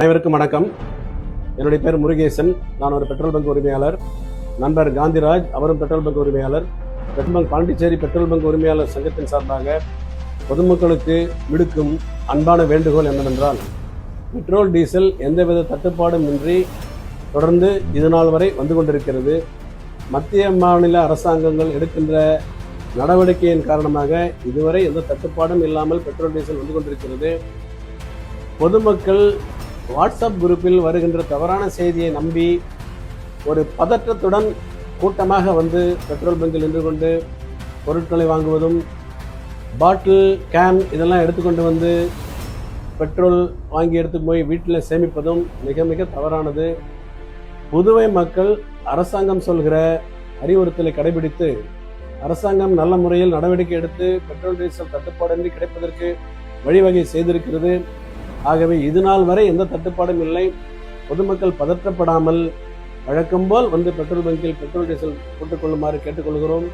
அனைவருக்கும் வணக்கம். என்னுடைய பேர் முருகேசன். நான் ஒரு பெட்ரோல் பங்க் உரிமையாளர். நண்பர் காந்திராஜ், அவரும் பெட்ரோல் பங்க் உரிமையாளர். Petrol bunk Pondicherry petrol bunk உரிமையாளர் சங்கத்தின் சார்பாக பொதுமக்களுக்கு விடுக்கும் அன்பான வேண்டுகோள் என்னவென்றால், பெட்ரோல் டீசல் எந்தவித தட்டுப்பாடும் இன்றி தொடர்ந்து இதுநாள் வரை வந்து கொண்டிருக்கிறது. மத்திய மாநில அரசாங்கங்கள் எடுக்கின்ற நடவடிக்கையின் காரணமாக இதுவரை எந்த தட்டுப்பாடும் இல்லாமல் பெட்ரோல் டீசல் வந்து கொண்டிருக்கிறது. பொதுமக்கள் வாட்ஸ்அப் குரூப்பில் வருகின்ற தவறான செய்தியை நம்பி ஒரு பதற்றத்துடன் கூட்டமாக வந்து பெட்ரோல் பங்கில் நின்று கொண்டு பொருட்களை வாங்குவதும், பாட்டில் கேன் இதெல்லாம் எடுத்துக்கொண்டு வந்து பெட்ரோல் வாங்கி எடுத்து போய் வீட்டில் சேமிப்பதும் மிக மிக தவறானது. புதுவை மக்கள் அரசாங்கம் சொல்கிற அறிவுறுத்தலை கடைபிடித்து அரசாங்கம் நல்ல முறையில் நடவடிக்கை எடுத்து பெட்ரோல் டீசல் தட்டுப்பாடின்றி கிடைப்பதற்கு வழிவகை செய்திருக்கிறது. ஆகவே இது நாள் வரை எந்த தட்டுப்பாடும் இல்லை. பொதுமக்கள் பதற்றப்படாமல் வழக்கம் போல் வந்து பெட்ரோல் பங்கில் பெட்ரோல் டீசல் போட்டுக்கொள்ளுமாறு கேட்டுக்கொள்கிறோம்.